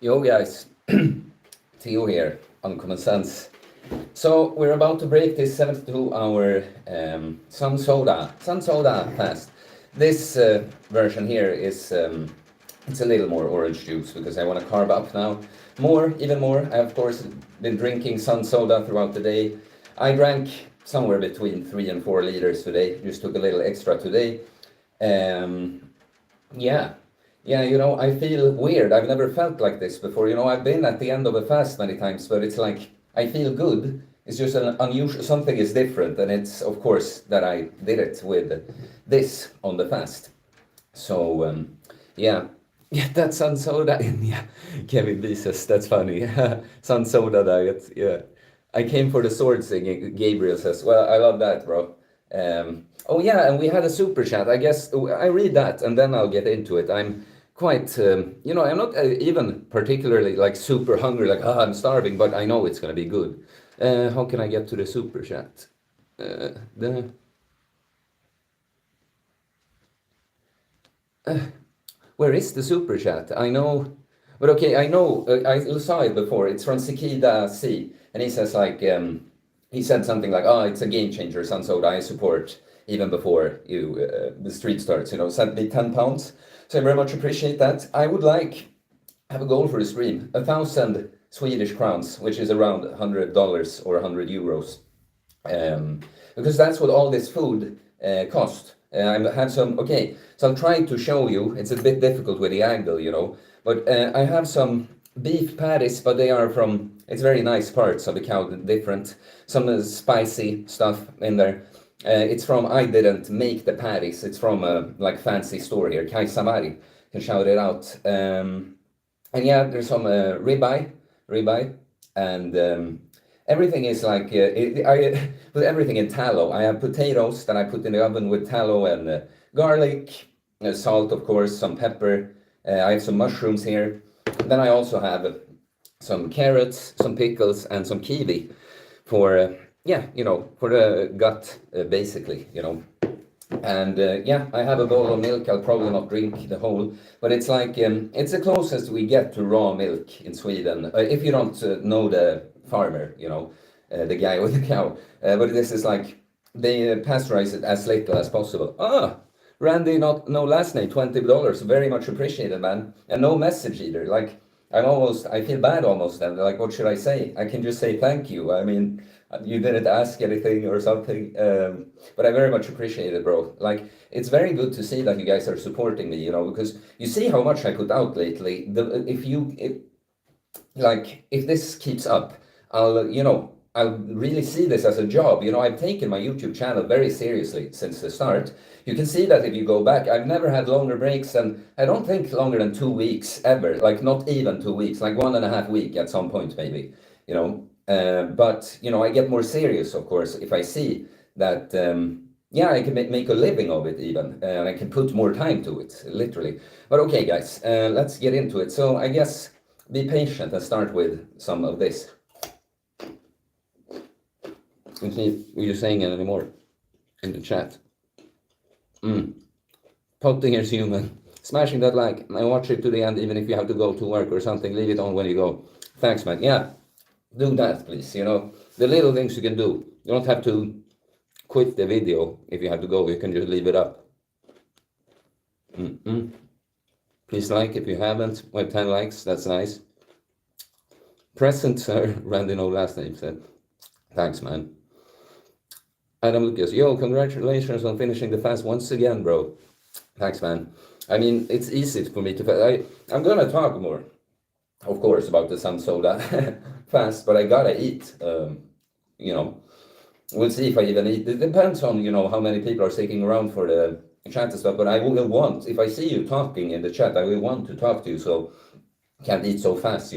Yo guys, Theo here, Uncommon Sense. So we're about to break this 72-hour Sun Soda fast. This version here is it's a little more orange juice because I want to carb up now even more. I of course been drinking Sun Soda throughout the day. I drank somewhere between 3 and 4 liters today. Just took a little extra today. Um, yeah. Yeah, I feel weird. I've never felt like this before. I've been at the end of a fast many times, but it's like I feel good. It's just an unusual, something is different, and it's of course that I did it with this on the fast. So, yeah. Yeah, that Sun Soda yeah. Kevin B says, that's funny. Sun Soda diet, yeah. I came for the sword singing, Gabriel says. Well, I love that, bro. Oh, yeah, and we had a super chat. I guess I read that and then I'll get into it. I'm quite, I'm not even particularly like super hungry, like, I'm starving, but I know it's going to be good. How can I get to the super chat? The, where is the super chat? I know, but okay, I know, I saw it before. It's from Sekida C, and he says like, he said something like, "Oh, it's a game changer, Sun Soda. I support even before the street starts." Sent me £10, so I very much appreciate that. I would like have a goal for the stream, 1,000 Swedish crowns, which is around $100 or €100, because that's what all this food cost. I have some, okay, so I'll try to show you. It's a bit difficult with the angle, but I have some beef patties, but they are from, it's very nice parts of the cow, different, some spicy stuff in there. It's from, I didn't make the patties, it's from a like fancy store here, Kaisamari, can shout it out. And yeah, there's some ribeye, and everything is like I put everything in tallow. I have potatoes that I put in the oven with tallow and garlic, salt, of course, some pepper. I have some mushrooms here. Then I also have some carrots, some pickles, and some kiwi for for the gut, basically. And yeah, I have a bowl of milk. I'll probably not drink the whole, but it's like it's the closest we get to raw milk in Sweden. If you don't know the farmer, the guy with the cow, but this is like they pasteurize it as little as possible. Randy, not no last name, $20, very much appreciated, man, and no message either. Like I feel bad almost, and like, what should I say? I can just say thank you. I mean, you didn't ask anything or something, but I very much appreciate it, bro. Like, it's very good to see that you guys are supporting me, because you see how much I put out lately. If this keeps up, I'll really see this as a job. I've taken my YouTube channel very seriously since the start. You can see that if you go back, I've never had longer breaks, and I don't think longer than 2 weeks ever, like not even 2 weeks, like 1.5 weeks at some point, maybe, but I get more serious, of course, if I see that, yeah, I can make a living of it even, and I can put more time to it, literally. But okay, guys, let's get into it. So I guess be patient and start with some of this. Let's see if you're saying it anymore in the chat. Potting is human. Smashing that like and watch it to the end, even if you have to go to work or something. Leave it on when you go. Thanks, man. Yeah, do that, please. The little things you can do. You don't have to quit the video if you have to go. You can just leave it up. Please like if you haven't. With 10 likes, that's nice. Present, sir. Randy, no last name, said. Thanks, man. Adam Lucas, yo, congratulations on finishing the fast once again, bro. Thanks, man. I mean, it's easy for me to... I'm gonna talk more, of course, about the Sun Soda fast, but I gotta eat. We'll see if I even eat. It depends on, how many people are sticking around for the chat and stuff, but I will want, if I see you talking in the chat, I will want to talk to you, so can't eat so fast,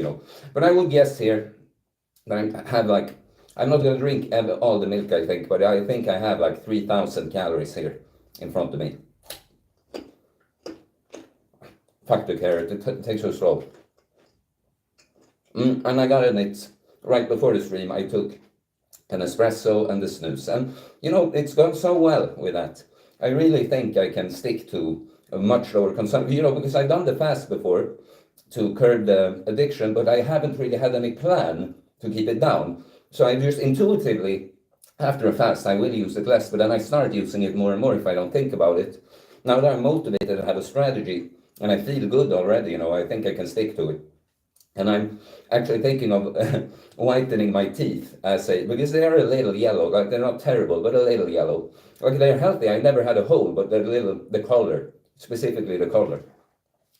But I will guess here that I have like... I'm not going to drink all the milk, I think, but I think I have like 3,000 calories here in front of me. Fuck the carrot, it takes so slow. And I got in it right before the stream. I took an espresso and the snooze, and it's gone so well with that. I really think I can stick to a much lower consumption, because I've done the fast before, to curb the addiction, but I haven't really had any plan to keep it down. So I just intuitively, after a fast, I will use it less, but then I start using it more and more if I don't think about it. Now that I'm motivated and have a strategy, and I feel good already, I think I can stick to it. And I'm actually thinking of whitening my teeth because they are a little yellow, like they're not terrible, but a little yellow. Like they're healthy. I never had a hole, but the color, specifically the color.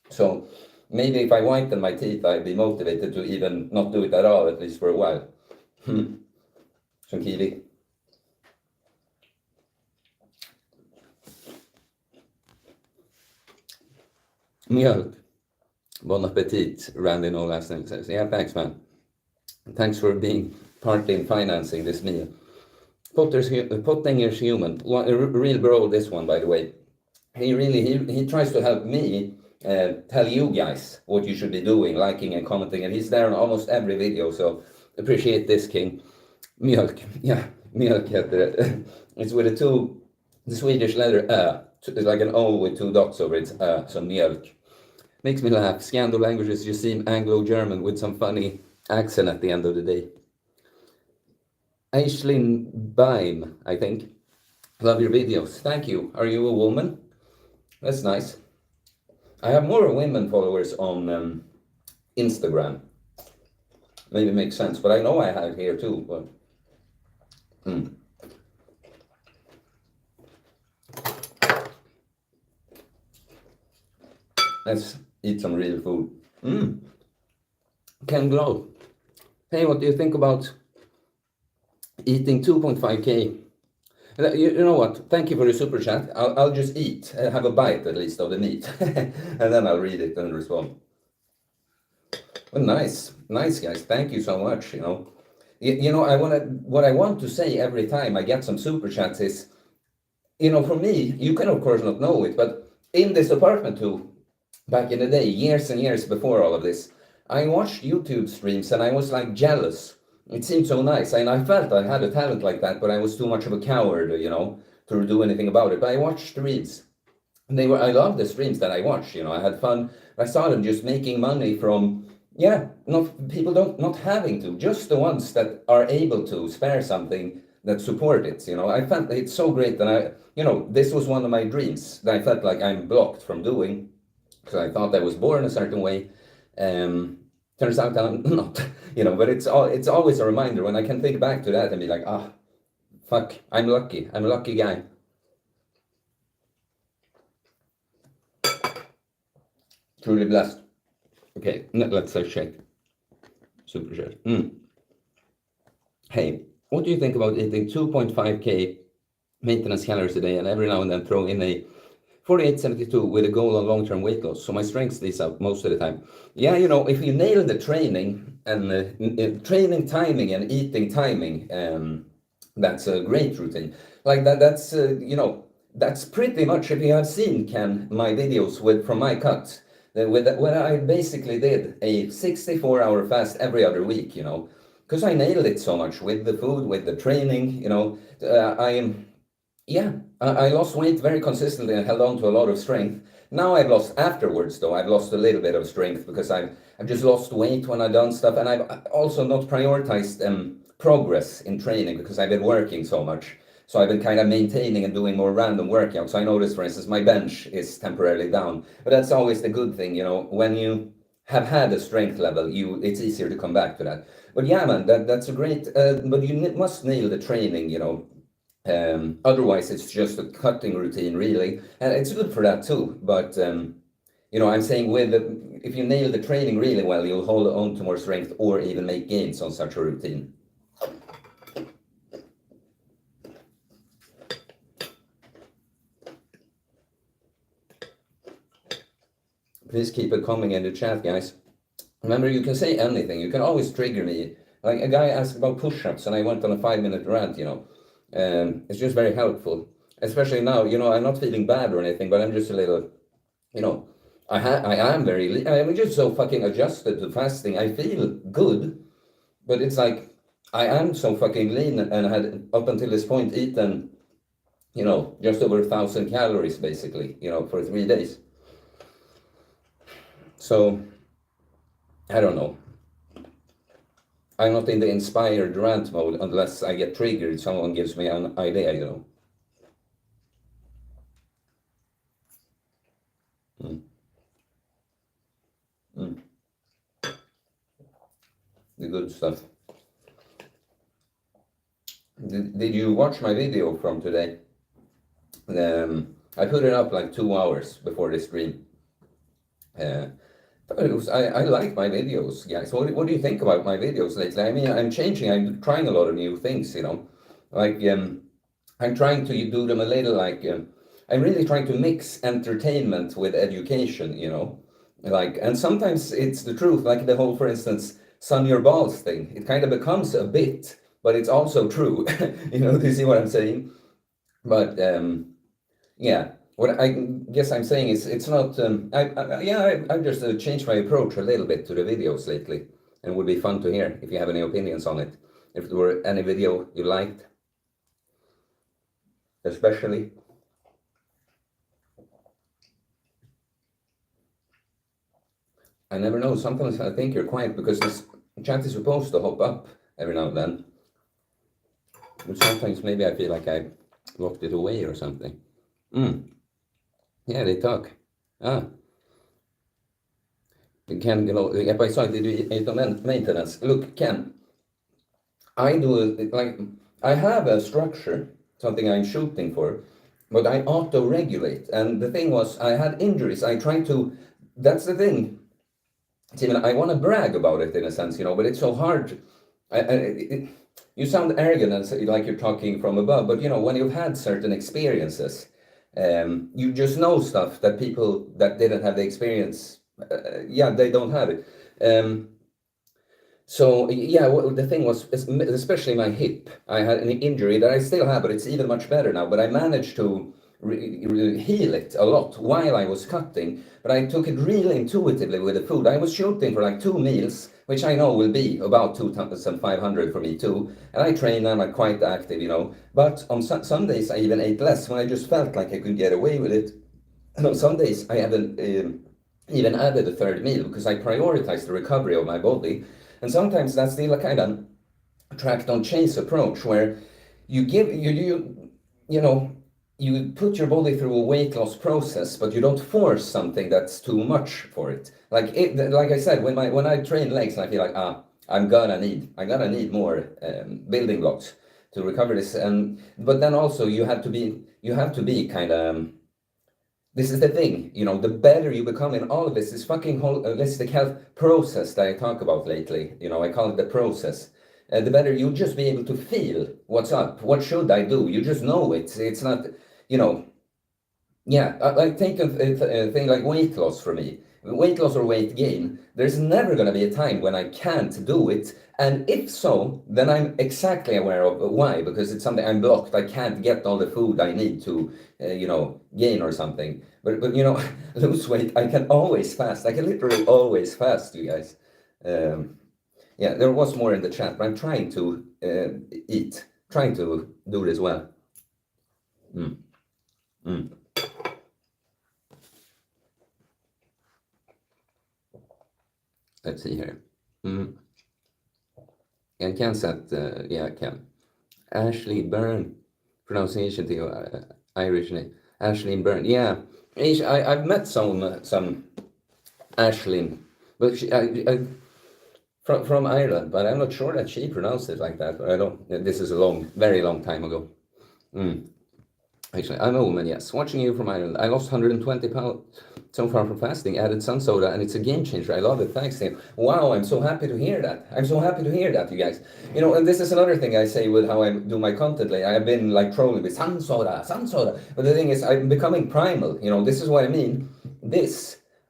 So maybe if I whiten my teeth, I'd be motivated to even not do it at all, at least for a while. Some kiwi. Mjölk. Bon appetit, Randy No Last Name says. Yeah, thanks, man. Thanks for being partly in financing this meal. Pottinger's human. A real bro, this one, by the way. He tries to help me tell you guys what you should be doing, liking and commenting, and he's there on almost every video, so appreciate this, King. Mjölk. Yeah, mjölk heter det. It's with the Swedish letter it's like an O with 2 dots over it, so mjölk. Makes me laugh. Scandal languages just seem Anglo-German with some funny accent at the end of the day. Aislinn Baim, I think. Love your videos. Thank you. Are you a woman? That's nice. I have more women followers on Instagram. Maybe it makes sense, but I know I have here too. But, Let's eat some real food. Ken Glow. Hey, what do you think about eating 2.5k? You know what? Thank you for the super chat. I'll just eat, have a bite at least of the meat, and then I'll read it and respond. Well, nice guys. Thank you so much. What I want to say every time I get some super chats is, for me, you can of course not know it, but in this apartment too, back in the day, years and years before all of this, I watched YouTube streams and I was like jealous. It seemed so nice, and I felt I had a talent like that, but I was too much of a coward, to do anything about it. But I watched streams. I loved the streams that I watched, I had fun. I saw them just making money from, not having to, just the ones that are able to spare something that support it, I felt it's so great, and this was one of my dreams that I felt like I'm blocked from doing, because I thought I was born a certain way. Turns out I'm not, but it's always a reminder when I can think back to that and be like, fuck, I'm lucky. I'm a lucky guy. Truly blessed. Okay, let's check. Super chat. Hey, what do you think about eating 2.5k maintenance calories a day and every now and then throw in a 4872 with a goal on long-term weight loss, so my strength stays up most of the time. Yeah, if you nail the training and training timing and eating timing, that's a great routine. Like that. That's pretty much, if you have seen, Ken, my videos from my cut, when I basically did a 64-hour fast every other week, because I nailed it so much with the food, with the training, I lost weight very consistently and held on to a lot of strength. Now afterwards though, I've lost a little bit of strength because I've just lost weight when I've done stuff, and I've also not prioritized progress in training because I've been working so much. So I've been kind of maintaining and doing more random workouts. I noticed, for instance, my bench is temporarily down, but that's always the good thing, when you have had a strength level, it's easier to come back to that. But yeah, man, that's a great, but you must nail the training, otherwise it's just a cutting routine, really, and it's good for that too. But I'm saying if you nail the training really well, you'll hold on to more strength or even make gains on such a routine. Please keep it coming in the chat, guys. Remember, you can say anything. You can always trigger me. Like a guy asked about push-ups, and I went on a 5-minute rant. It's just very helpful, especially now. I'm not feeling bad or anything, but I'm just a little, I am just so fucking adjusted to fasting. I feel good, but it's like I am so fucking lean, and I had up until this point eaten, just over 1,000 calories basically, for 3 days. So I don't know. I'm not in the inspired rant mode unless I get triggered. Someone gives me an idea, you know. Mm. Mm. The good stuff. Did you watch my video from today? I put it up like 2 hours before the stream. I like my videos, guys. What do you think about my videos lately? I mean, I'm changing. I'm trying a lot of new things, you know. Like, I'm trying to do them a little like, I'm really trying to mix entertainment with education, you know. Like, and sometimes it's the truth, like the whole, for instance, sun your balls thing. It kind of becomes a bit, but it's also true. You know, do you see what I'm saying? But yeah, what I guess I'm saying is it's not. I've just changed my approach a little bit to the videos lately, and it would be fun to hear if you have any opinions on it. If there were any video you liked, especially. I never know. Sometimes I think you're quiet because this chat is supposed to hop up every now and then. But sometimes maybe I feel like I locked it away or something. Yeah, they talk. Ah, Ken, you know, if I saw it, do maintenance. Look, Ken, I do like I have a structure, something I'm shooting for, but I auto-regulate. And the thing was, I had injuries. I tried to. That's the thing. Steven, I want to brag about it in a sense, you know, but it's so hard. You sound arrogant and like you're talking from above, but you know, when you've had certain experiences, you just know stuff that people that didn't have the experience, yeah, they don't have it. So yeah, the thing was, especially my hip, I had an injury that I still have, but it's even much better now. But I managed to heal it a lot while I was cutting. But I took it really intuitively with the food. I was shooting for like 2 meals, which I know will be about 2,500 for me too. And I train and I'm quite active, you know. But on some days I even ate less when I just felt like I could get away with it. And on some days I haven't even added a third meal because I prioritize the recovery of my body. And sometimes that's the kind of track don't chase approach where you give you know you put your body through a weight loss process, but you don't force something that's too much for it. Like I said, when I train legs, I feel like I'm gonna need more building blocks to recover this. And but then also you have to be kind of this is the thing, you know, the better you become in all of this fucking holistic health process that I talk about lately, you know, I call it the process. The better you'll just be able to feel what's up. What should I do? You just know it. It's not, you know, yeah, like take a thing like weight loss for me. Weight loss or weight gain, there's never going to be a time when I can't do it. And if so, then I'm exactly aware of why, because it's something I'm blocked. I can't get all the food I need to, you know, gain or something. But you know, lose weight, I can always fast. I can literally always fast, you guys. Yeah, there was more in the chat, but I'm trying to eat, trying to do this well. Mm. Mm. Let's see here. And Ken said, yeah, Ken. Ashley Byrne, pronunciation to you, Irish name. Ashley Byrne, yeah. I've met some Ashley, but from Ireland, but I'm not sure that she pronounced it like that. But I don't. This is a very long time ago. Actually, I'm a woman, yes. Watching you from Ireland. I lost 120 pounds so far from fasting, added sun soda, and it's a game changer. I love it. Thanks, Tim. Wow, I'm so happy to hear that. I'm so happy to hear that, you guys. You know, and this is another thing I say with how I do my content lately. I've been like trolling with sun soda, sun soda. But the thing is, I'm becoming primal. You know, this is what I mean.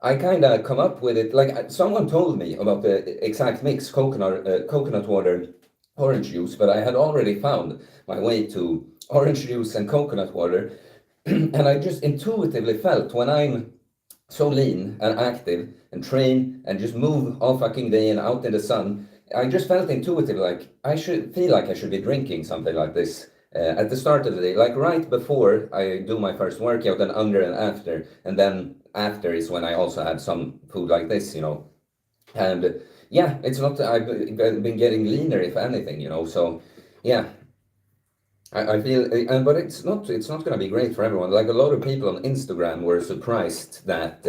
I kind of come up with it. Like someone told me about the exact mix, coconut water, orange juice, but I had already found my way to orange juice and coconut water. And I just intuitively felt when I'm so lean and active and train and just move all fucking day and out in the sun, I just felt intuitively like I should be drinking something like this at the start of the day, like right before I do my first workout and under and after. And then after is when I also had some food like this, you know. And yeah, it's not, I've been getting leaner, if anything, so yeah, I feel, but it's not going to be great for everyone. Like a lot of people on Instagram were surprised that,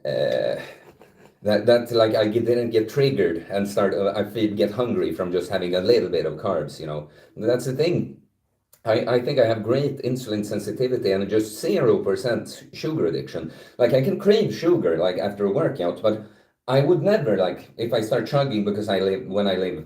uh, that like didn't get triggered and get hungry from just having a little bit of carbs. That's the thing. I think I have great insulin sensitivity and just 0% sugar addiction. Like I can crave sugar like after a workout, but I would never, like, if I start chugging because when I live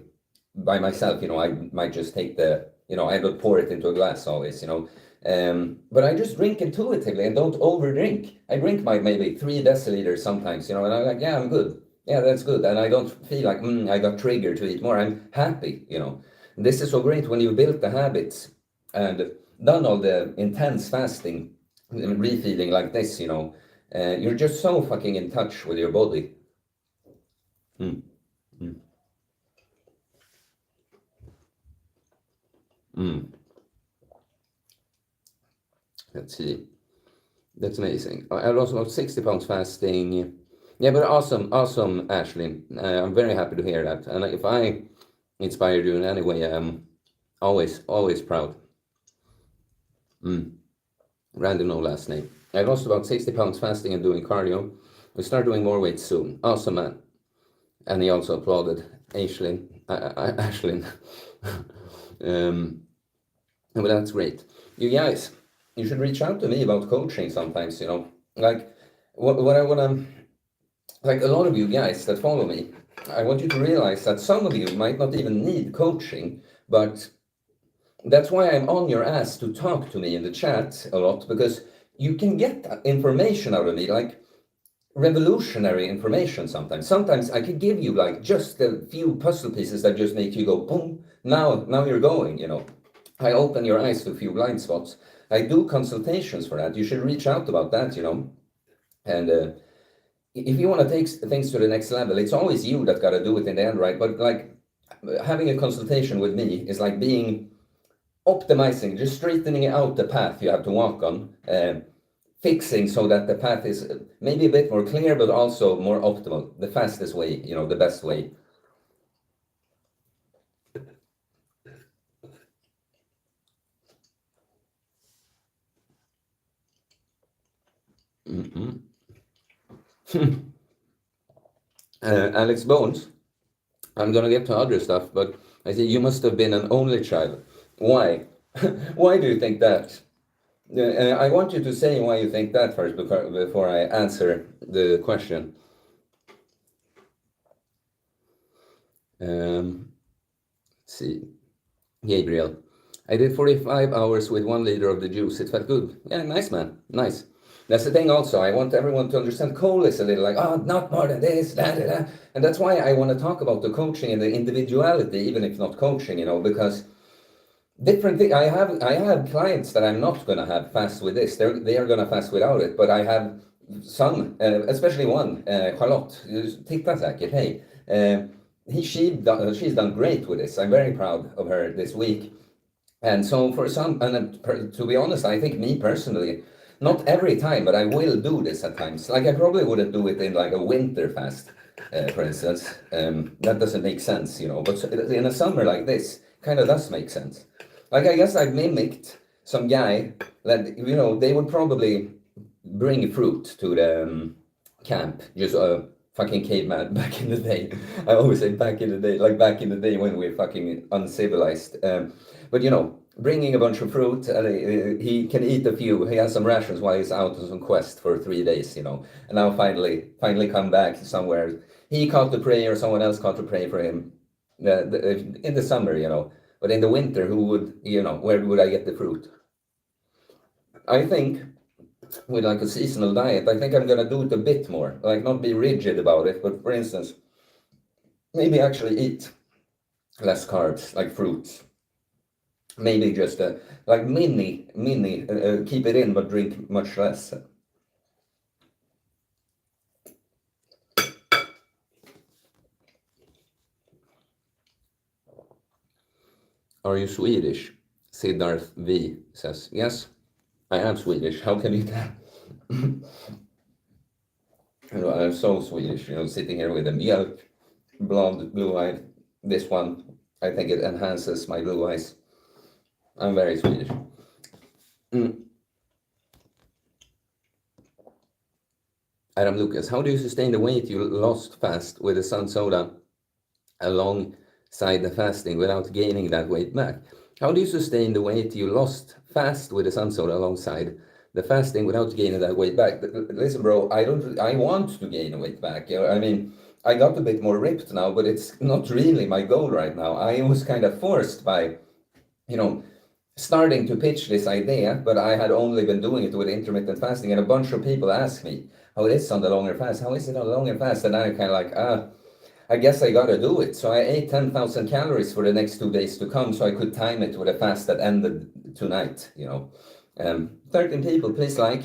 by myself, I might just take I would pour it into a glass always. But I just drink intuitively and don't over drink. I drink my maybe 3 deciliters sometimes, and I'm like, yeah, I'm good. Yeah, that's good. And I don't feel like, I got triggered to eat more. I'm happy. This is so great when you built the habits and done all the intense fasting and refeeding like this. You're just so fucking in touch with your body. Mm, mm, mm. Let's see. That's amazing. I lost about 60 pounds fasting. Yeah, but awesome, awesome, Ashley. I'm very happy to hear that. And if I inspired you in any way, I'm always, always proud. Mm. Randy, no last name. I lost about 60 pounds fasting and doing cardio. We start doing more weight soon. Awesome, man. And he also applauded Ashlyn. Ashlyn. But that's great. You guys, you should reach out to me about coaching sometimes. Like, what I want to, like a lot of you guys that follow me, I want you to realize that some of you might not even need coaching, but that's why I'm on your ass to talk to me in the chat a lot, because you can get information out of me, like revolutionary information sometimes. Sometimes I could give you like just a few puzzle pieces that just make you go boom. Now you're going. I open your eyes to a few blind spots. I do consultations for that. You should reach out about that. And if you want to take things to the next level, it's always you that got to do it in the end, right? But like having a consultation with me is like optimizing, just straightening out the path you have to walk on, fixing so that the path is maybe a bit more clear, but also more optimal, the fastest way, the best way. Mm-mm. Alex Bones, I'm gonna get to other stuff, but I see you must have been an only child. Why? Why do you think that? I want you to say why you think that first before I answer the question. Let's see. Gabriel. I did 45 hours with 1 liter of the juice. It felt good. Yeah, nice, man. Nice. That's the thing also. I want everyone to understand Cole is a little like, oh, not more than this, da, da, da. And that's why I want to talk about the coaching and the individuality, even if not coaching, because different thing. I have clients that I'm not gonna have fast with this. They are gonna fast without it. But I have some, especially one, Charlotte. Titta säkert. Hey, she's done great with this. I'm very proud of her this week. And so for some, and to be honest, I think me personally, not every time, but I will do this at times. Like I probably wouldn't do it in like a winter fast, for instance. That doesn't make sense. But in a summer like this, kind of does make sense. Like I guess I've mimicked some guy that they would probably bring fruit to the camp, just a fucking caveman back in the day. I always say back in the day, like back in the day when we're fucking uncivilized. But bringing a bunch of fruit, and he can eat a few. He has some rations while he's out on some quest for 3 days. And now finally come back somewhere. He caught the prey, or someone else caught the prey for him. In the summer. But in the winter, where would I get the fruit? I think with like a seasonal diet, I think I'm gonna do it a bit more, like not be rigid about it, but for instance, maybe actually eat less carbs, like fruits. Maybe just like mini, keep it in, but drink much less. Are you Swedish? Siddharth V says, yes, I am Swedish. How can you tell? You know, I'm so Swedish, you know, sitting here with a milk, blonde, blue-eyed. This one, I think it enhances my blue eyes. I'm very Swedish. Mm. Adam Lucas, how do you sustain the weight you lost fast with the Sun Soda alongside the fasting without gaining that weight back? How do you sustain the weight you lost fast with the Sun Soda alongside the fasting without gaining that weight back? Listen, bro, I want to gain weight back. You know, I mean, I got a bit more ripped now, but it's not really my goal right now. I was kind of forced by, you know, starting to pitch this idea, but I had only been doing it with intermittent fasting, and a bunch of people ask me how it is on the longer fast. How is it on the longer fast? And I'm kind of like, I guess I gotta do it. So I ate 10,000 calories for the next 2 days to come, so I could time it with a fast that ended tonight. You know, 13 people, please like.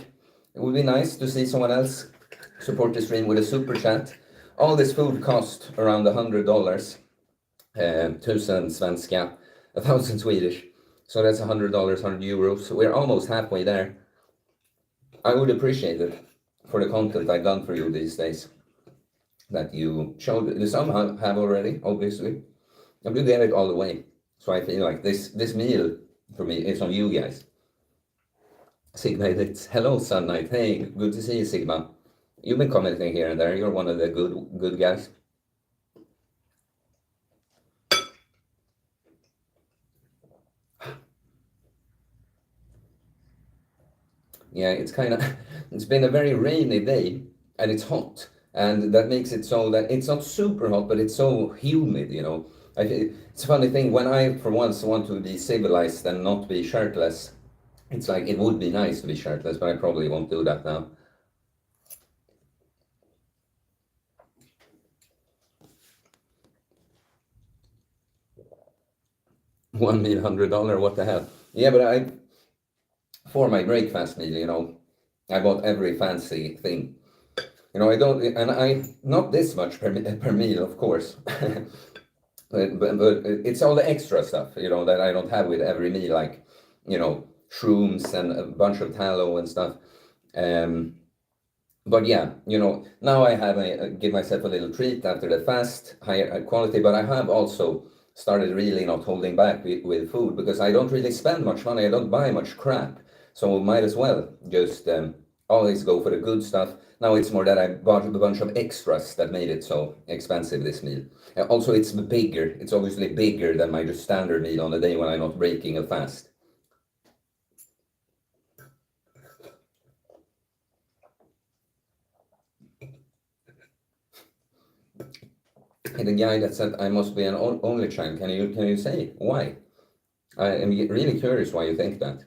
It would be nice to see someone else support the stream with a super chat. All this food cost around $100, 1000 svenska, 1,000 Swedish. So that's $100, €100. So we're almost halfway there. I would appreciate it for the content I've done for you these days. That you showed, some have already, obviously. And you get it all the way. So I feel like this meal for me is on you guys. Sigma, it's hello Sun Knight. Hey, good to see you, Sigma. You've been commenting here and there. You're one of the good guys. Yeah, it's been a very rainy day and it's hot. And that makes it so that it's not super hot, but it's so humid, you know. It's a funny thing, when I, for once, want to be civilized and not be shirtless, it's like, it would be nice to be shirtless, but I probably won't do that now. One meal, $100, what the hell? Yeah, but for my breakfast meal, you know, I bought every fancy thing. You know, not this much per meal, of course. but it's all the extra stuff, you know, that I don't have with every meal, like, you know, shrooms and a bunch of tallow and stuff. But yeah, you know, now I have give myself a little treat after the fast, higher quality, but I have also started really not holding back with food because I don't really spend much money. I don't buy much crap. So might as well just always go for the good stuff. Now it's more that I bought a bunch of extras that made it so expensive this meal. Also, it's bigger. It's obviously bigger than my just standard meal on the day when I'm not breaking a fast. And the guy that said I must be an only child, can you say why? I am really curious why you think that.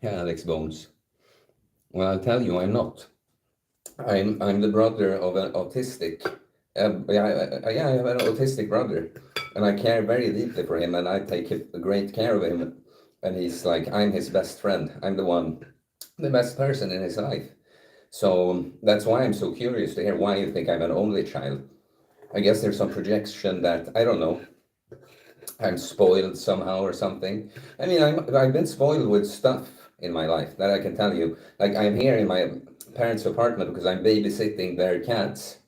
Yeah, Alex Bones. Well, I'll tell you, I'm not. I'm the brother of an autistic. Yeah, I have an autistic brother, and I care very deeply for him, and I take great care of him. And he's like, I'm his best friend. I'm the best person in his life. So that's why I'm so curious to hear why you think I'm an only child. I guess there's some projection that I don't know. I'm spoiled somehow or something. I mean, I've been spoiled with stuff in my life that I can tell you. Like I'm here in my parents' apartment because I'm babysitting their cats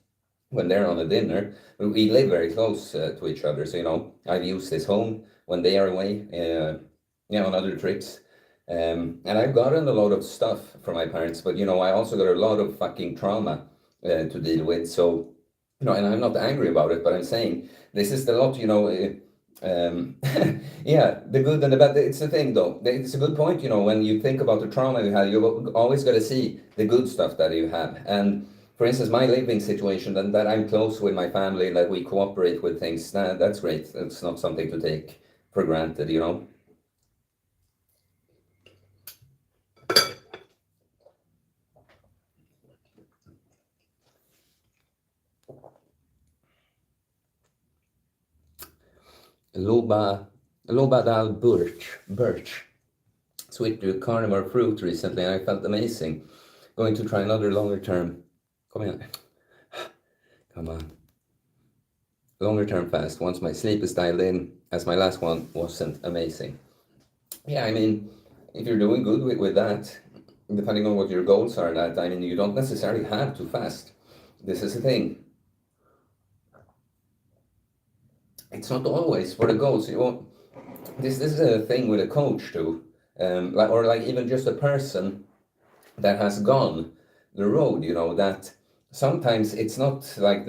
when they're on a dinner. We live very close to each other, so you know I've used this home when they are away, on other trips. And I've gotten a lot of stuff from my parents, but you know I also got a lot of fucking trauma to deal with. So you know, and I'm not angry about it, but I'm saying this is the lot, you know. Yeah, the good and the bad. It's the thing, though. It's a good point. You know, when you think about the trauma you had, you always got to see the good stuff that you have. And for instance, my living situation, that I'm close with my family, that we cooperate with things. That's great. It's not something to take for granted, you know. Loba, Lobadal Birch. Switched to carnivore fruit recently, and I felt amazing. Going to try another longer term Come on. Come on. Longer term fast, once my sleep is dialed in, as my last one wasn't amazing. Yeah, I mean, if you're doing good with that, depending on what your goals are, that I mean, you don't necessarily have to fast. This is the thing. It's not always for the goals. This is a thing with a coach too, or like even just a person that has gone the road. That sometimes it's not like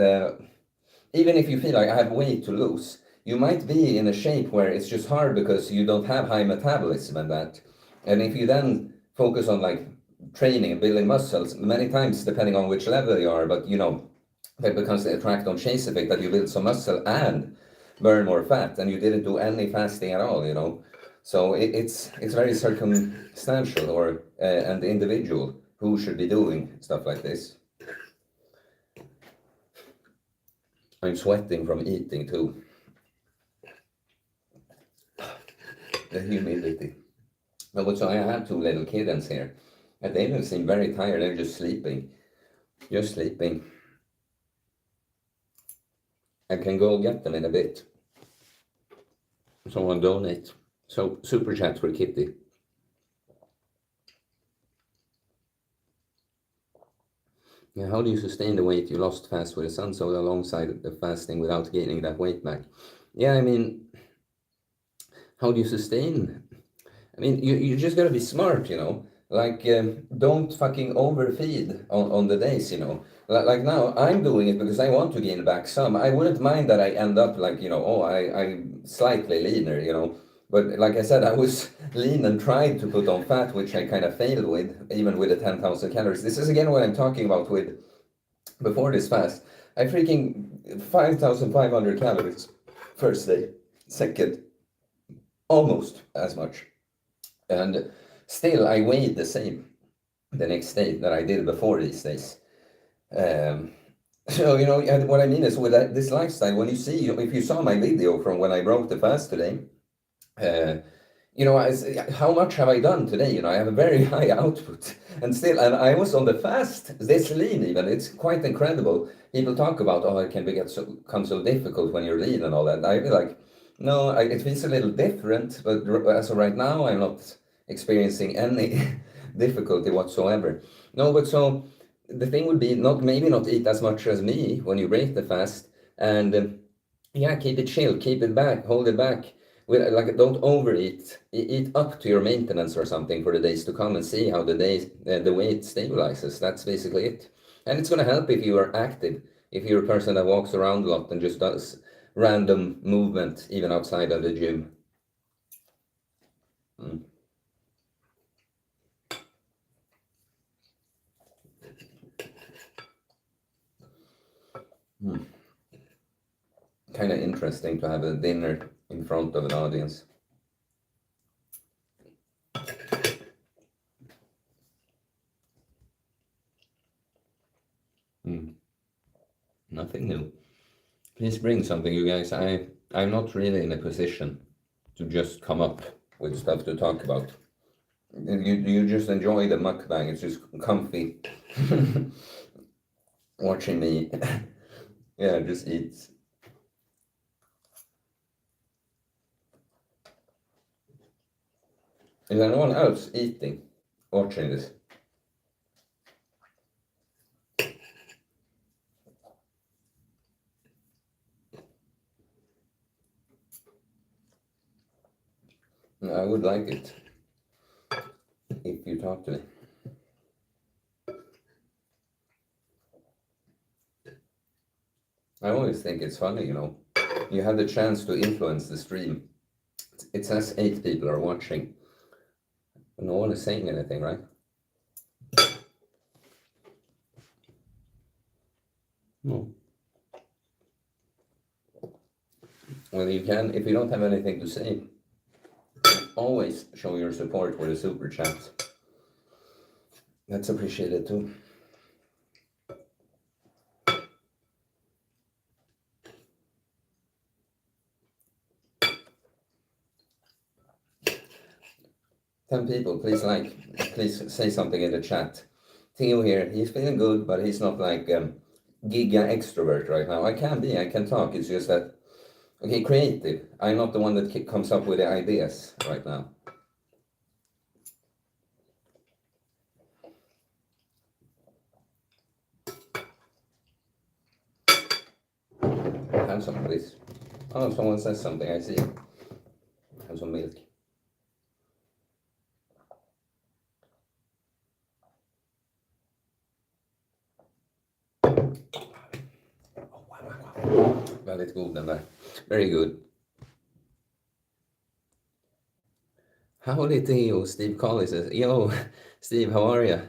even if you feel like I have weight to lose, you might be in a shape where it's just hard because you don't have high metabolism and that. And if you then focus on like training and building muscles, many times depending on which level you are, but that becomes the attract on chase effect that you build some muscle and burn more fat, and you didn't do any fasting at all. So it's very circumstantial or and individual who should be doing stuff like this. I'm sweating from eating too. The humidity. But so I have two little kittens here, and they don't seem very tired. They're just sleeping. Just sleeping. I can go get them in a bit. Someone donate. So super chat for Kitty. Yeah, how do you sustain the weight you lost fast with the sun soda alongside the fasting without gaining that weight back? Yeah, I mean, how do you sustain? I mean, you just gotta be smart. Like, don't fucking overfeed on the days. Like now, I'm doing it because I want to gain back some. I wouldn't mind that I end up like, I'm slightly leaner. But like I said, I was lean and tried to put on fat, which I kind of failed with, even with the 10,000 calories. This is again what I'm talking about with before this fast. I freaking 5,500 calories first day, second, almost as much. And still, I weighed the same the next day that I did before these days. Um, so, what I mean is with this lifestyle, when you see, if you saw my video from when I broke the fast today, uh, how much have I done today? I have a very high output, and I was on the fast this lean even. It's quite incredible. People talk about, oh, it can become so difficult when you're lean and all that. I feel like, no, it feels a little different, but as of right now, I'm not experiencing any difficulty whatsoever. No, but so the thing would be maybe not eat as much as me when you break the fast, and yeah, keep it chill, keep it back, hold it back. Like, don't overeat. Eat up to your maintenance or something for the days to come, and see how the weight stabilizes. That's basically it. And it's gonna help if you are active. If you're a person that walks around a lot and just does random movement, even outside of the gym. Mm. Mm. Kind of interesting to have a dinner in front of an audience. Mm. Nothing new. Please bring something, you guys. I'm not really in a position to just come up with stuff to talk about. You just enjoy the mukbang. It's just comfy watching me. Yeah, just eat. Is anyone else eating, watching this? I would like it if you talk to me. I always think it's funny, you have the chance to influence the stream. It says 8 people are watching. No one is saying anything, right? No. Well, you can, if you don't have anything to say, always show your support with a super chat. That's appreciated too. Ten people, please say something in the chat. Theo here, he's feeling good, but he's not like giga extrovert right now. I can talk. It's just that, okay, creative. I'm not the one that comes up with the ideas right now. Have some, please. Oh, someone says something. I see. Have some milk. Väldigt god den där. Very good. Howdy Theo, Steve Colley says, yo, Steve, how are you?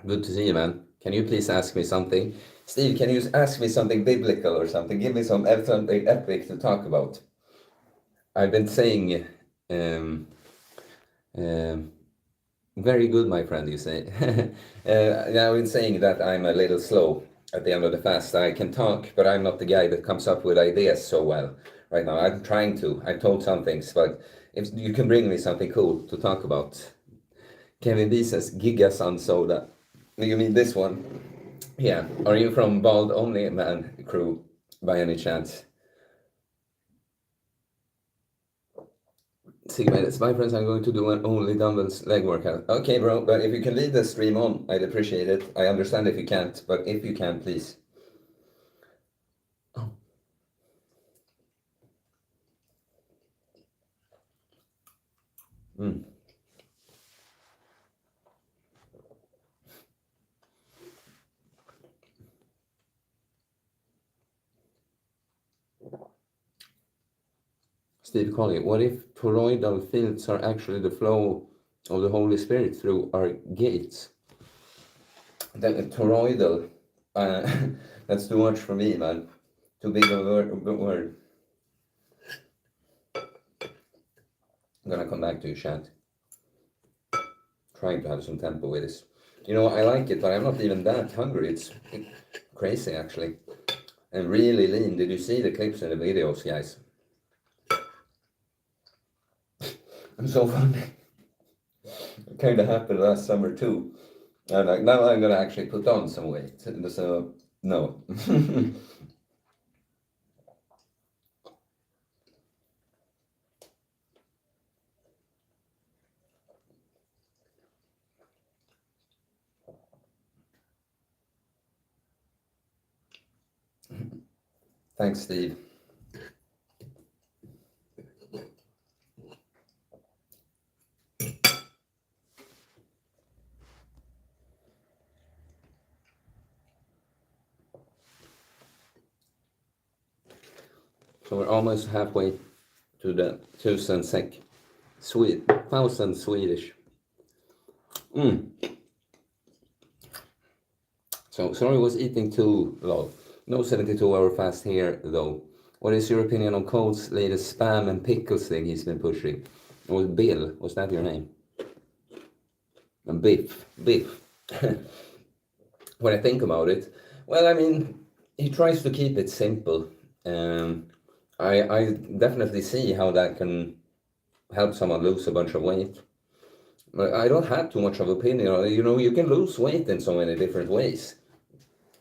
Good to see you, man. Can you please ask me something? Steve, can you ask me something biblical or something? Give me something epic to talk about. I've been saying, very good, my friend, you say. I've been saying that I'm a little slow at the end of the fast. I can talk, but I'm not the guy that comes up with ideas so well right now. I'm trying to. I've told some things, but if you can bring me something cool to talk about. Kevin B says, Giga Sun Soda. You mean this one? Yeah. Are you from Bald Only Man crew by any chance? See, my friends, I'm going to do an only dumbbells leg workout. Okay, bro, but if you can leave the stream on, I'd appreciate it. I understand if you can't, but if you can, please. Oh. Steve Colley, what if toroidal fields are actually the flow of the Holy Spirit through our gates? Then toroidal, that's too much for me, man. Too big of a word. I'm gonna come back to you, chat. Trying to have some tempo with this. You know, I like it, but I'm not even that hungry. It's crazy, actually. And really lean. Did you see the clips and the videos, guys? I'm so funny. It kind of happened last summer, too. And like, now I'm gonna actually put on some weight. So, no. Thanks, Steve. So we're almost halfway to the 1,000 SEK. 1,000 Swedish. So, sorry, was eating too low. No 72-hour fast here, though. What is your opinion on Cole's latest spam and pickles thing he's been pushing? Was Bill, was that your name? And Biff. When I think about it, well, I mean, he tries to keep it simple. I definitely see how that can help someone lose a bunch of weight. But I don't have too much of opinion. You know, you can lose weight in so many different ways.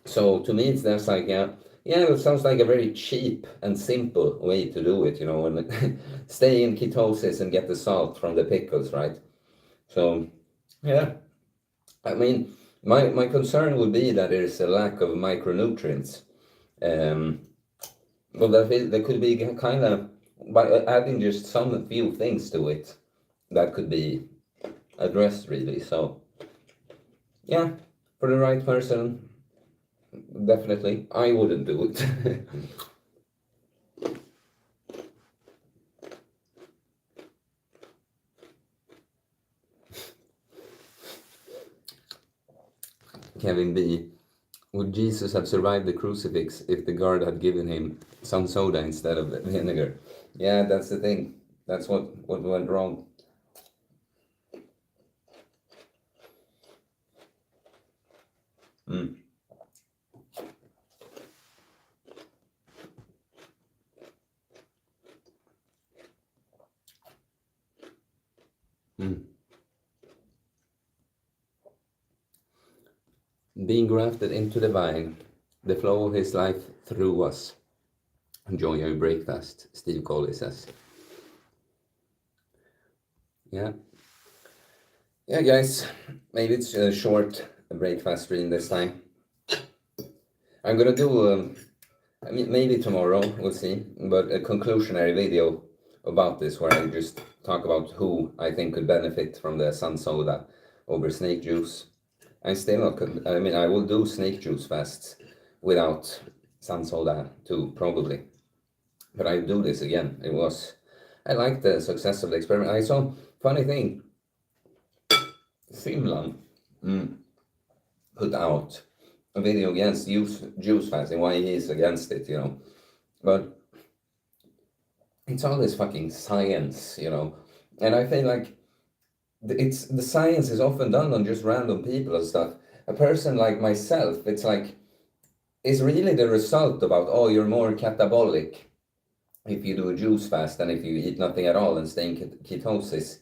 So to me, that's like, yeah, it sounds like a very cheap and simple way to do it, you know, and stay in ketosis and get the salt from the pickles, right? So, yeah, I mean, my concern would be that there's a lack of micronutrients. Well, there could be kind of, by adding just some few things to it, that could be addressed really. So, yeah, for the right person, definitely. I wouldn't do it. Kevin B. Would Jesus have survived the crucifix if the guard had given him some soda instead of vinegar? Yeah, that's the thing. That's what went wrong. being grafted into the vine, the flow of his life through us. Enjoy your breakfast, Steve Coley says. Yeah. Yeah, guys, maybe it's a short breakfast stream this time. I'm gonna do, I mean, maybe tomorrow, we'll see, but a conclusionary video about this where I just talk about who I think could benefit from the sun soda over snake juice. I'm still not, I mean, I will do snake juice fasts without sun soda too, probably. But I do this again. I like the success of the experiment. I saw, funny thing, Simlan put out a video against juice fasting, why he is against it, you know. But it's all this fucking science, you know. And I feel like the science is often done on just random people and stuff. A person like myself, it's like, is really the result about, oh, you're more catabolic if you do a juice fast than if you eat nothing at all and stay in ketosis.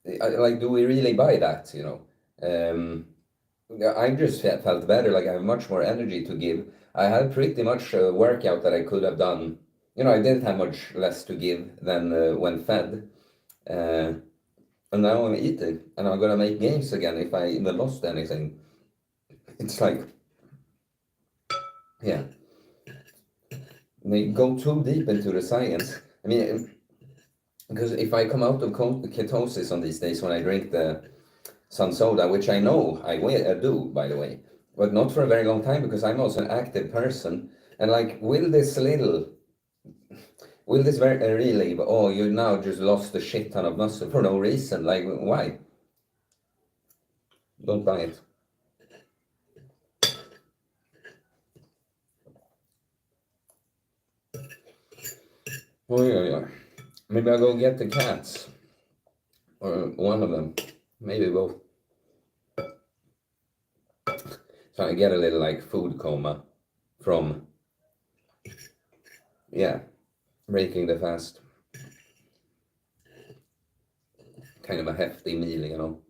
Like, do we really buy that, you know? I just felt better, like I have much more energy to give. I had pretty much a workout that I could have done. You know, I didn't have much less to give than when fed. And now I'm eating, and I'm gonna make gains again if I even lost anything. It's like, yeah. They go too deep into the science. I mean, because if I come out of ketosis on these days when I drink the sun soda, which I know I do, by the way, but not for a very long time because I'm also an active person. And like, will this really, oh, you now just lost a shit ton of muscle for no reason? Like, why? Don't buy it. Oh, yeah. Maybe I'll go get the cats. Or one of them. Maybe both. So I get a little like food coma from, yeah, breaking the fast. Kind of a hefty meal, you know.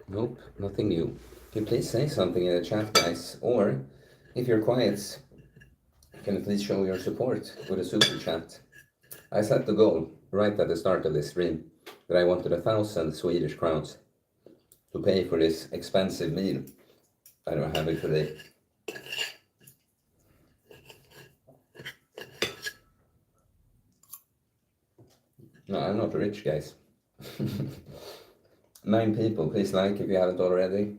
Nope, nothing new. Can you please say something in the chat, guys? Or, if you're quiet, can you please show your support with a super chat? I set the goal right at the start of this stream that I wanted 1,000 Swedish crowns to pay for this expensive meal I don't have it today. No, I'm not rich, guys. 9 people, please like if you haven't already.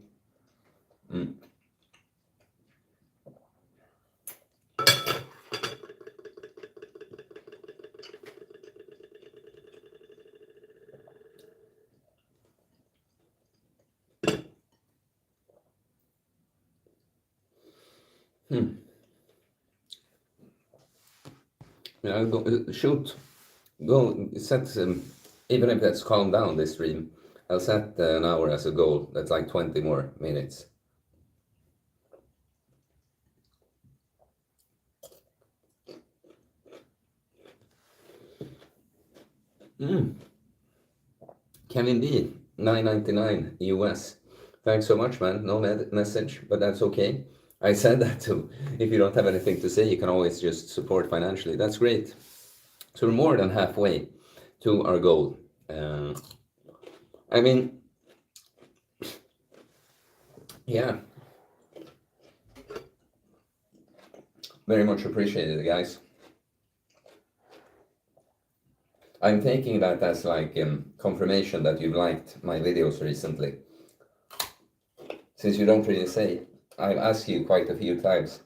Yeah, shoot. Go set even if that's calm down this stream, I'll set an hour as a goal. That's like 20 more minutes. Kevin D, $9.99 US. Thanks so much, man. No message, but that's okay. I said that too. If you don't have anything to say, you can always just support financially. That's great. So we're more than halfway to our goal. I mean, yeah. Very much appreciated, guys. I'm taking that as like confirmation that you've liked my videos recently. Since you don't really say, I've asked you quite a few times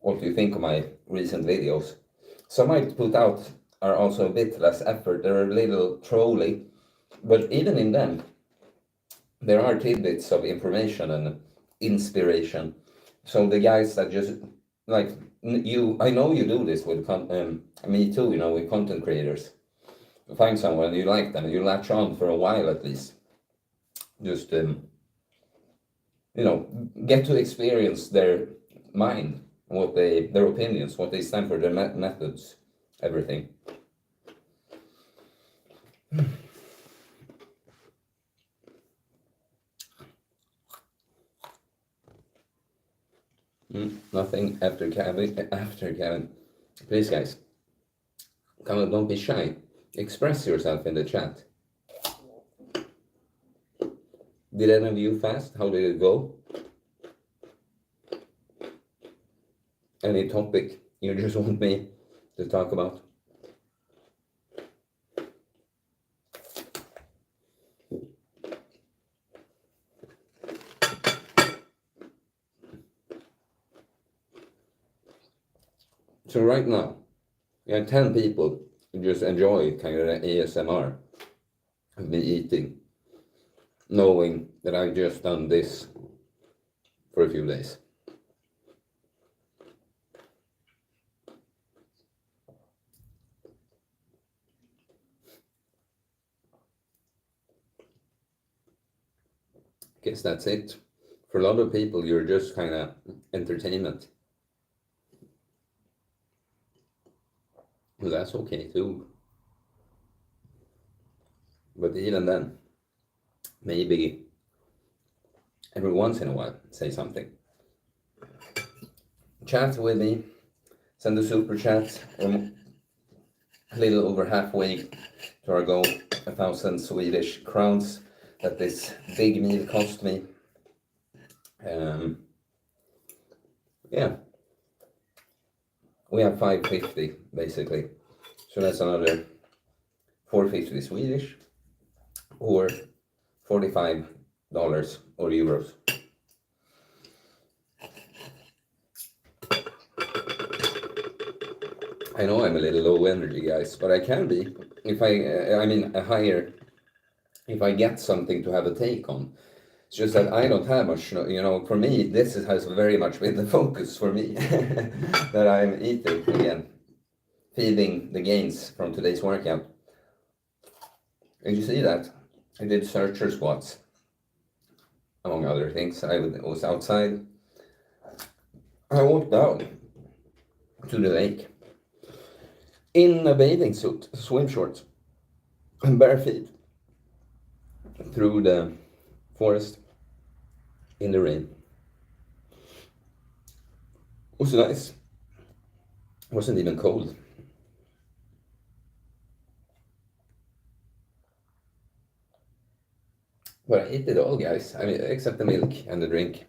what do you think of my recent videos. Some I put out are also a bit less effort. They're a little trolly, but even in them, there are tidbits of information and inspiration. So the guys that just, like, you, I know you do this with, me too, you know, with content creators. You find someone, you like them, you latch on for a while at least. just get to experience their mind, their opinions, what they stand for, their methods, everything. Nothing after Kevin. Please, guys, come on, don't be shy. Express yourself in the chat. Did any of you fast? How did it go? Any topic you just want me to talk about? So right now, we have 10 people who just enjoy kind of the ASMR of me eating, knowing that I've just done this for a few days. Guess that's it. For a lot of people, you're just kind of entertainment. Well, that's okay too. But even then, maybe every once in a while, say something. Chat with me, send a super chat. I'm a little over halfway to our goal, 1,000 Swedish crowns that this big meal cost me. Yeah, we have 550 basically, so that's another 450 Swedish or $45 or euros. I know I'm a little low energy, guys, but I can be if if I get something to have a take on. It's just that I don't have much, for me, has very much been the focus for me, that I'm eating again, feeding the gains from today's workout. And you see that? I did searcher squats, among other things. I was outside. I walked down to the lake in a bathing suit, swim shorts, and bare feet through the forest in the rain. It was nice. It wasn't even cold. But I ate it all, guys. I mean, except the milk and the drink.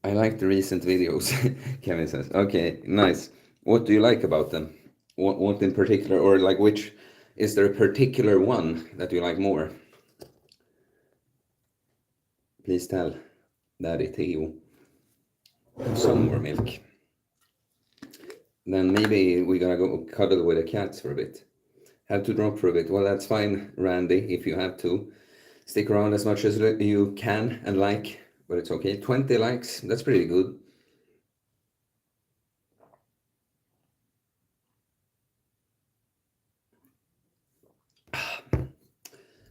I like the recent videos, Kevin says. Okay, nice. What do you like about them? What in particular, or like which, is there a particular one that you like more? Please tell Daddy Theo. Some more milk. Then maybe we gotta go cuddle with the cats for a bit. Have to drop for a bit. Well, that's fine, Randy, if you have to. Stick around as much as you can and like, but it's okay. 20 likes, that's pretty good.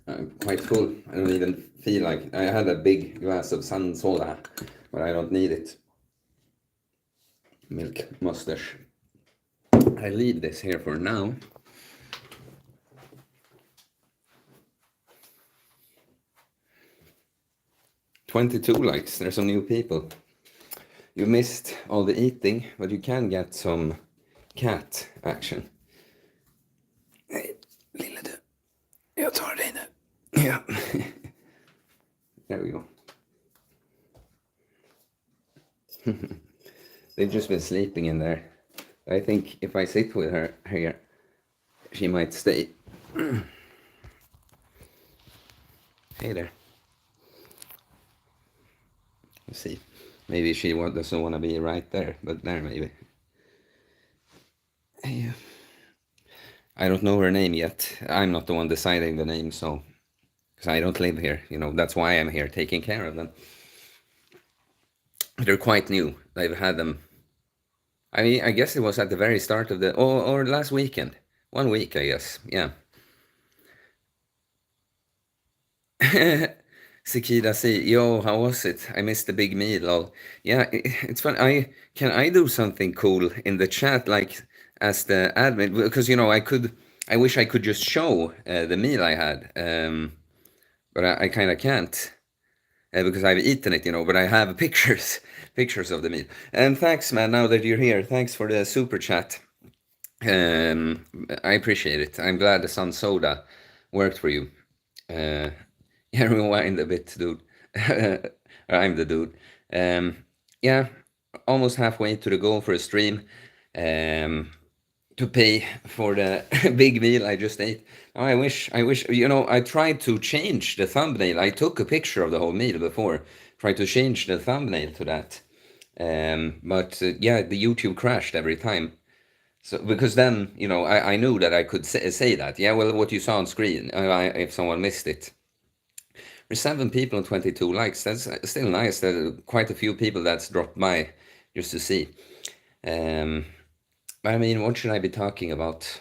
I'm quite full. I don't even feel like I had a big glass of sun soda, but I don't need it. Milk mustache. I leave this here for now. "22 likes. There's some new people. You missed all the eating, but you can get some cat action. Hey, lille du. Jag tar dig nu. Yeah. There we go. They've just been sleeping in there. I think if I sit with her here, she might stay. Hey there. Let's see. Maybe she doesn't want to be right there, but there maybe. Hey. I don't know her name yet. I'm not the one deciding the name, so because I don't live here, that's why I'm here taking care of them. They're quite new. I've had them. I guess it was at the very start of or last weekend 1 week, I guess. Yeah. Cicada Sea. Yo, how was it? I missed the big meal. Lol. Yeah, it's fun. I do something cool in the chat, like as the admin, because I could. I wish I could just show the meal I had, but I kind of can't because I've eaten it, But I have pictures, pictures of the meal. And thanks, man. Now that you're here, thanks for the super chat. I appreciate it. I'm glad the Sun Soda worked for you. Uh, yeah, rewind a bit, dude. I'm the dude. Um, yeah, almost halfway to the goal for a stream. Um, to pay for the big meal I just ate. Oh, I wish, I tried to change the thumbnail. I took a picture of the whole meal before, tried to change the thumbnail to that. But yeah, the YouTube crashed every time. So because then, I knew that I could say that. Yeah, well, what you saw on screen, if someone missed it. There's 7 people and 22 likes. That's still nice. There's quite a few people that's dropped by just to see. I mean, what should I be talking about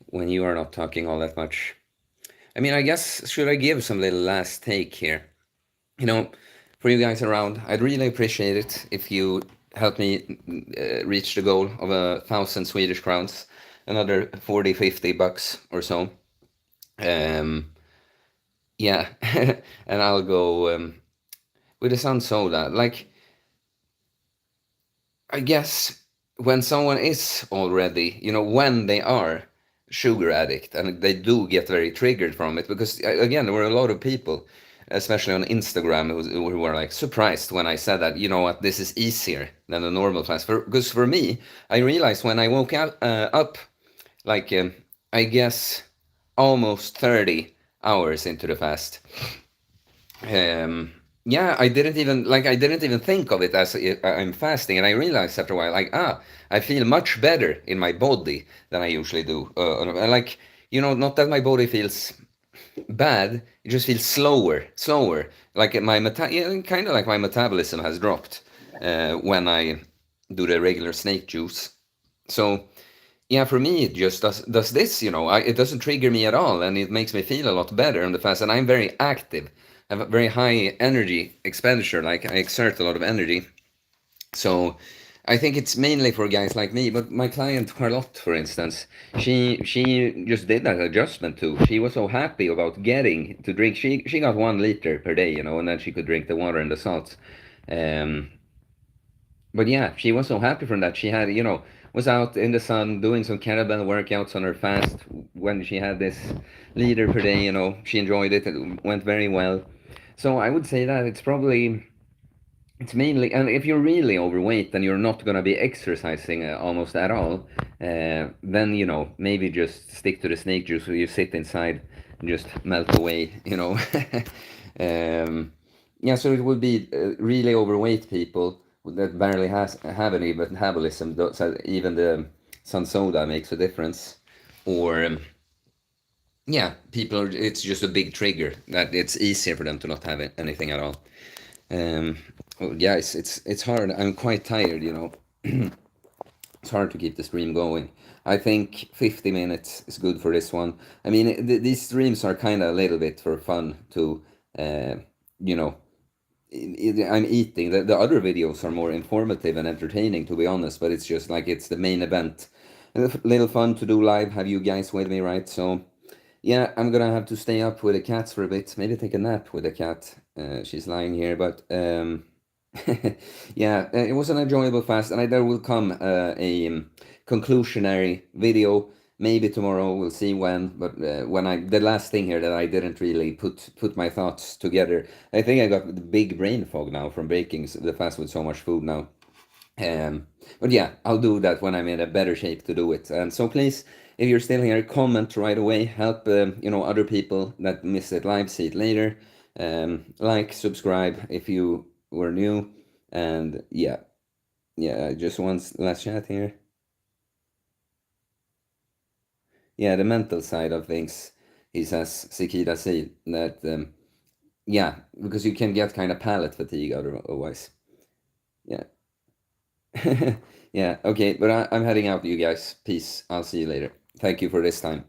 when you are not talking all that much? I mean, I guess, should I give some little last take here? For you guys around, I'd really appreciate it if you help me reach the goal of 1,000 Swedish crowns, another 40, $50 or so. Yeah, and I'll go with the Sun Soda. Like, I guess when someone is already, when they are sugar addict and they do get very triggered from it, because again, there were a lot of people, especially on Instagram, who were like surprised when I said that, you know what, this is easier than a normal fast. Because for me, I realized when I woke up like, I guess, almost 30 hours into the fast. Yeah, I didn't even think of it as I'm fasting, and I realized after a while, like, I feel much better in my body than I usually do. Like, not that my body feels bad, it just feels slower. Like kind of like my metabolism has dropped when I do the regular snake juice. So yeah, for me, it just does this, it doesn't trigger me at all, and it makes me feel a lot better on the fast. And I'm very active, I have a very high energy expenditure, like I exert a lot of energy. So I think it's mainly for guys like me. But my client Charlotte, for instance, she just did that adjustment too. She was so happy about getting to drink. She got 1 liter per day, and then she could drink the water and the salts. Um, but yeah, she was so happy from that. She had, was out in the sun doing some kettlebell workouts on her fast when she had this liter per day. She enjoyed it. It went very well. So I would say that it's mainly, and if you're really overweight and you're not gonna be exercising almost at all, then maybe just stick to the snake juice. So you sit inside and just melt away. Yeah, so it would be really overweight people that barely have any metabolism. So even the sun soda makes a difference, or yeah, people are. It's just a big trigger that it's easier for them to not have anything at all. Well, yeah, it's hard. I'm quite tired. It's hard to keep the stream going. I think 50 minutes is good for this one. I mean, these streams are kind of a little bit for fun too. You know, I'm eating. The other videos are more informative and entertaining, to be honest. But it's just like it's the main event. A little fun to do live. Have you guys with me, right? So yeah, I'm gonna have to stay up with the cats for a bit. Maybe take a nap with the cat. She's lying here, but yeah, it was an enjoyable fast, and there will come a conclusionary video. Maybe tomorrow, we'll see when. But when the last thing here that I didn't really put my thoughts together. I think I got the big brain fog now from breaking the fast with so much food now. But yeah, I'll do that when I'm in a better shape to do it. And so please, if you're still here, comment right away. Help other people that miss it live see it later. Like, subscribe if you were new, and yeah, just one last chat here. Yeah, the mental side of things, he says, Cicada Seal, that yeah, because you can get kind of palate fatigue otherwise. Yeah. Yeah, okay, but I'm heading out, you guys. Peace. I'll see you later. Thank you for this time.